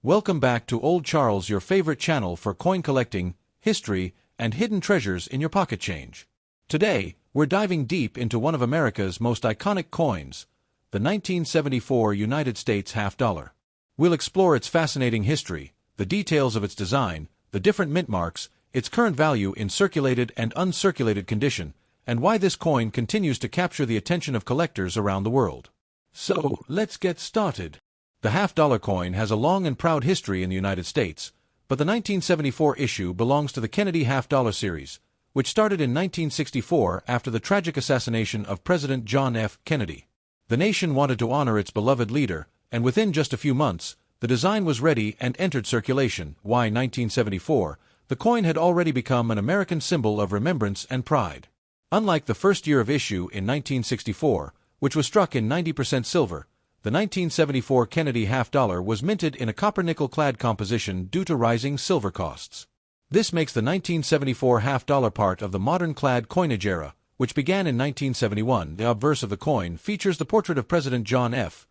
Welcome back to Old Charles, your favorite channel for coin collecting, history, and hidden treasures in your pocket change. Today, we're diving deep into one of America's most iconic coins, the 1974 United States half dollar. We'll explore its fascinating history, the details of its design, the different mint marks, its current value in circulated and uncirculated condition, and why this coin continues to capture the attention of collectors around the world. So, let's get started. The half-dollar coin has a long and proud history in the United States, but the 1974 issue belongs to the Kennedy half-dollar series, which started in 1964 after the tragic assassination of President John F. Kennedy. The nation wanted to honor its beloved leader, and within just a few months, the design was ready and entered circulation. Why 1974? The coin had already become an American symbol of remembrance and pride. Unlike the first year of issue in 1964, which was struck in 90% silver, the 1974 Kennedy half-dollar was minted in a copper-nickel-clad composition due to rising silver costs. This makes the 1974 half-dollar part of the modern clad coinage era, which began in 1971. The obverse of the coin features the portrait of President John F.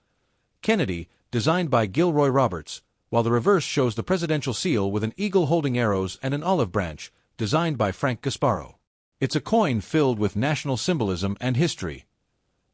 Kennedy, designed by Gilroy Roberts, while the reverse shows the presidential seal with an eagle holding arrows and an olive branch, designed by Frank Gasparo. It's a coin filled with national symbolism and history.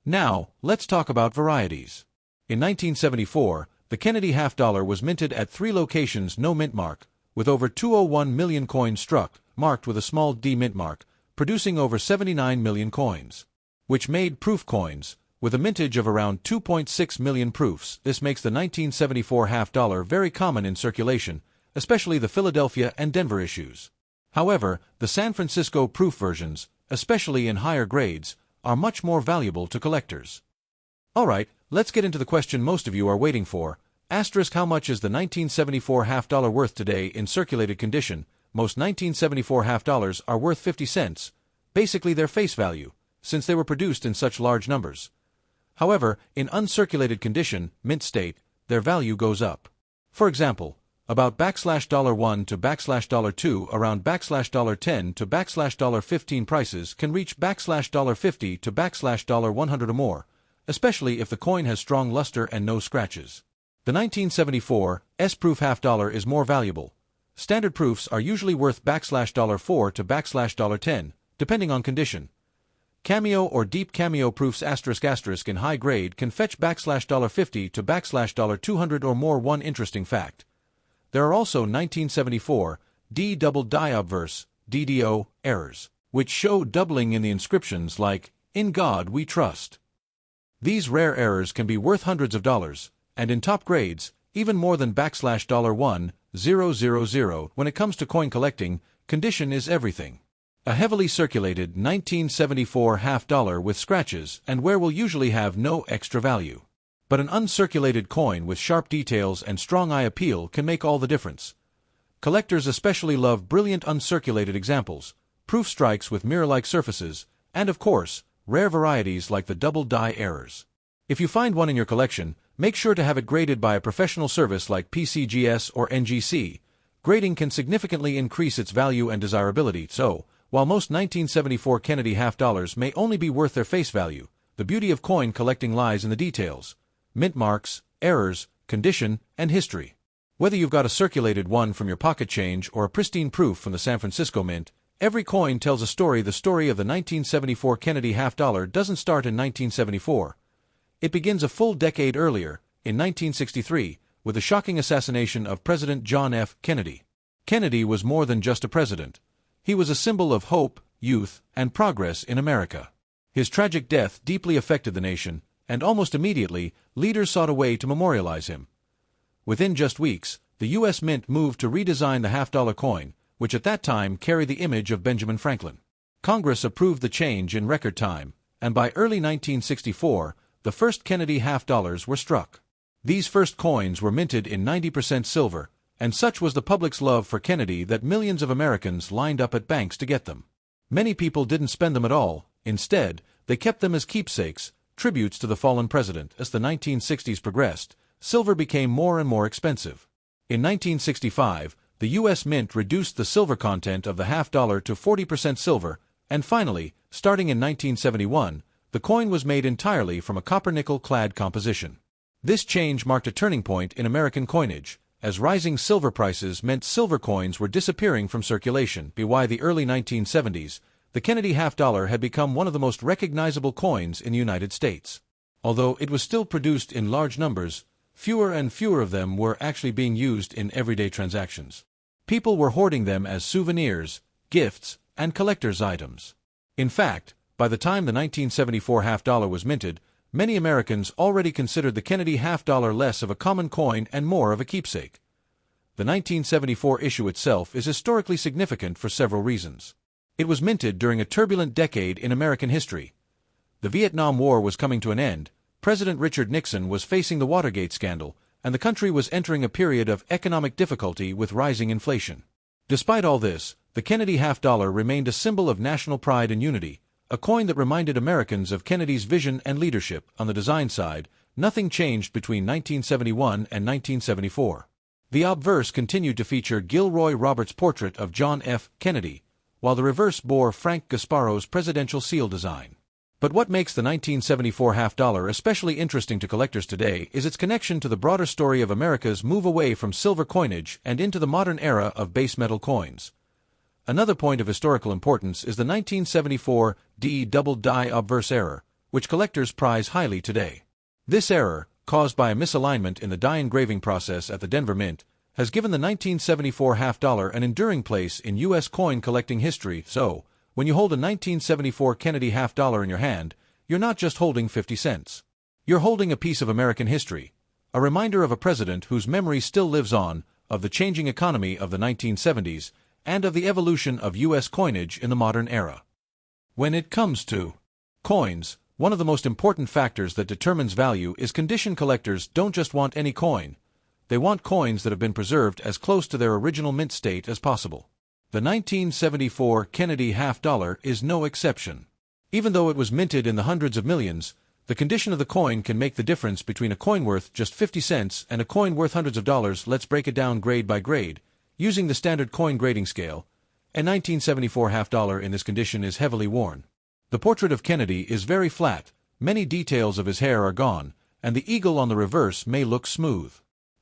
Now, let's talk about varieties. In 1974, the Kennedy half-dollar was minted at 3 locations, no mint mark, with over 201 million coins struck, marked with a small d mint mark, producing over 79 million coins, which made proof coins, with a mintage of around 2.6 million proofs. This makes the 1974 half-dollar very common in circulation, especially the Philadelphia and Denver issues. However, the San Francisco proof versions, especially in higher grades, are much more valuable to collectors. Alright, let's get into the question most of you are waiting for. Asterisk, how much is the 1974 half-dollar worth today in circulated condition? Most 1974 half-dollars are worth 50 cents, basically their face value, since they were produced in such large numbers. However, in uncirculated condition, mint state, their value goes up. For example, about $1 to $2 around $10 to $15 prices can reach $50 to $100 or more, especially if the coin has strong luster and no scratches. The 1974 S-proof half-dollar is more valuable. Standard proofs are usually worth $4 to $10, depending on condition. Cameo or deep cameo proofs ** in high grade can fetch $50 to $200 or more. One interesting fact. There are also 1974 D double die obverse DDO errors, which show doubling in the inscriptions like, "In God We Trust." These rare errors can be worth hundreds of dollars, and in top grades, even more than $1,000. When it comes to coin collecting, condition is everything. A heavily circulated 1974 half-dollar with scratches and wear will usually have no extra value. But an uncirculated coin with sharp details and strong eye appeal can make all the difference. Collectors especially love brilliant uncirculated examples, proof strikes with mirror-like surfaces, and of course, rare varieties like the double die errors. If you find one in your collection, make sure to have it graded by a professional service like PCGS or NGC. Grading can significantly increase its value and desirability. So, while most 1974 Kennedy half-dollars may only be worth their face value, the beauty of coin collecting lies in the details: mint marks, errors, condition, and history. Whether you've got a circulated one from your pocket change or a pristine proof from the San Francisco Mint, every coin tells a story. The story of the 1974 Kennedy half-dollar doesn't start in 1974. It begins a full decade earlier, in 1963, with the shocking assassination of President John F. Kennedy. Kennedy was more than just a president. He was a symbol of hope, youth, and progress in America. His tragic death deeply affected the nation, and almost immediately, leaders sought a way to memorialize him. Within just weeks, the U.S. Mint moved to redesign the half-dollar coin, which at that time carried the image of Benjamin Franklin. Congress approved the change in record time, and by early 1964, the first Kennedy half-dollars were struck. These first coins were minted in 90% silver, and such was the public's love for Kennedy that millions of Americans lined up at banks to get them. Many people didn't spend them at all. Instead, they kept them as keepsakes, tributes to the fallen president. As the 1960s progressed, silver became more and more expensive. In 1965, the U.S. Mint reduced the silver content of the half-dollar to 40% silver, and finally, starting in 1971, the coin was made entirely from a copper-nickel-clad composition. This change marked a turning point in American coinage, as rising silver prices meant silver coins were disappearing from circulation. By the early 1970s, the Kennedy half-dollar had become one of the most recognizable coins in the United States. Although it was still produced in large numbers, fewer and fewer of them were actually being used in everyday transactions. People were hoarding them as souvenirs, gifts, and collector's items. In fact, by the time the 1974 half-dollar was minted, many Americans already considered the Kennedy half-dollar less of a common coin and more of a keepsake. The 1974 issue itself is historically significant for several reasons. It was minted during a turbulent decade in American history. The Vietnam War was coming to an end, President Richard Nixon was facing the Watergate scandal, and the country was entering a period of economic difficulty with rising inflation. Despite all this, the Kennedy half-dollar remained a symbol of national pride and unity, a coin that reminded Americans of Kennedy's vision and leadership. On the design side, nothing changed between 1971 and 1974. The obverse continued to feature Gilroy Roberts' portrait of John F. Kennedy, while the reverse bore Frank Gasparo's presidential seal design. But what makes the 1974 half-dollar especially interesting to collectors today is its connection to the broader story of America's move away from silver coinage and into the modern era of base metal coins. Another point of historical importance is the 1974 double die obverse error, which collectors prize highly today. This error, caused by a misalignment in the die engraving process at the Denver Mint, has given the 1974 half-dollar an enduring place in U.S. coin collecting history. So, when you hold a 1974 Kennedy half-dollar in your hand, you're not just holding 50 cents. You're holding a piece of American history, a reminder of a president whose memory still lives on, of the changing economy of the 1970s, and of the evolution of U.S. coinage in the modern era. When it comes to coins, one of the most important factors that determines value is condition. Collectors don't just want any coin. They want coins that have been preserved as close to their original mint state as possible. The 1974 Kennedy half-dollar is no exception. Even though it was minted in the hundreds of millions, the condition of the coin can make the difference between a coin worth just 50 cents and a coin worth hundreds of dollars. Let's break it down grade by grade, using the standard coin grading scale. A 1974 half-dollar in this condition is heavily worn. The portrait of Kennedy is very flat, many details of his hair are gone, and the eagle on the reverse may look smooth.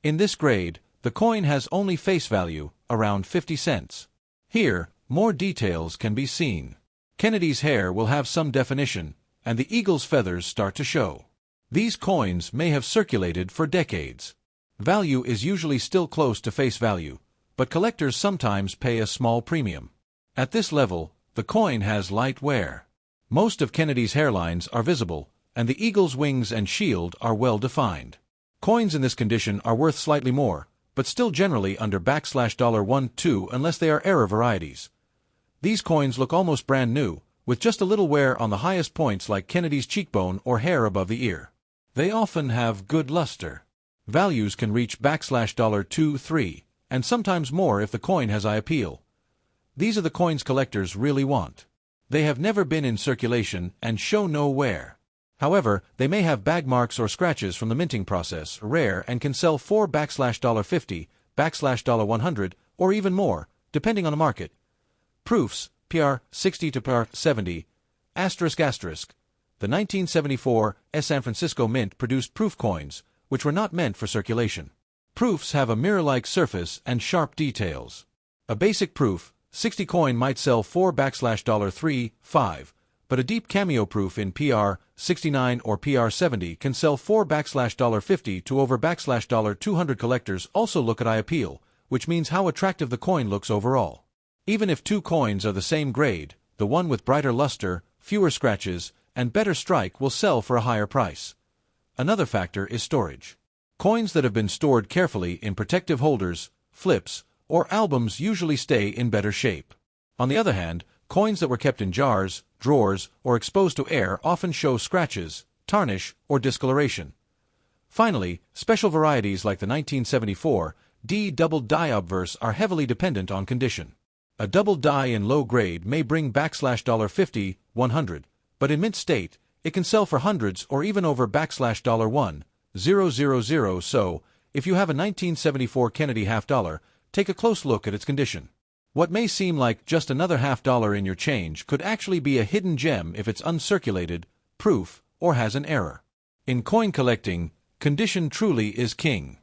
In this grade, the coin has only face value, around 50 cents. Here, more details can be seen. Kennedy's hair will have some definition, and the eagle's feathers start to show. These coins may have circulated for decades. Value is usually still close to face value, but collectors sometimes pay a small premium. At this level, the coin has light wear. Most of Kennedy's hairlines are visible, and the eagle's wings and shield are well defined. Coins in this condition are worth slightly more, but still generally under $1-2 unless they are error varieties. These coins look almost brand new, with just a little wear on the highest points like Kennedy's cheekbone or hair above the ear. They often have good luster. Values can reach $2-3, and sometimes more if the coin has eye appeal. These are the coins collectors really want. They have never been in circulation and show no wear. However, they may have bag marks or scratches from the minting process, rare, and can sell for $50, $100, or even more, depending on the market. Proofs, PR 60 to PR 70, ***. The 1974 San Francisco Mint produced proof coins, which were not meant for circulation. Proofs have a mirror-like surface and sharp details. A basic proof, 60 coin might sell for $3, $5, but a deep cameo proof in PR 69 or PR 70 can sell for $50 to over $200. Collectors also look at eye appeal, which means how attractive the coin looks overall. Even if two coins are the same grade, the one with brighter luster, fewer scratches, and better strike will sell for a higher price. Another factor is storage. Coins that have been stored carefully in protective holders, flips, or albums usually stay in better shape. On the other hand, coins that were kept in jars, drawers, or exposed to air often show scratches, tarnish, or discoloration. Finally, special varieties like the 1974 double die obverse are heavily dependent on condition. A double die in low grade may bring $50, $100, but in mint state, it can sell for hundreds or even over $1,000. So, if you have a 1974 Kennedy half-dollar, take a close look at its condition. What may seem like just another half-dollar in your change could actually be a hidden gem if it's uncirculated, proof, or has an error. In coin collecting, condition truly is king.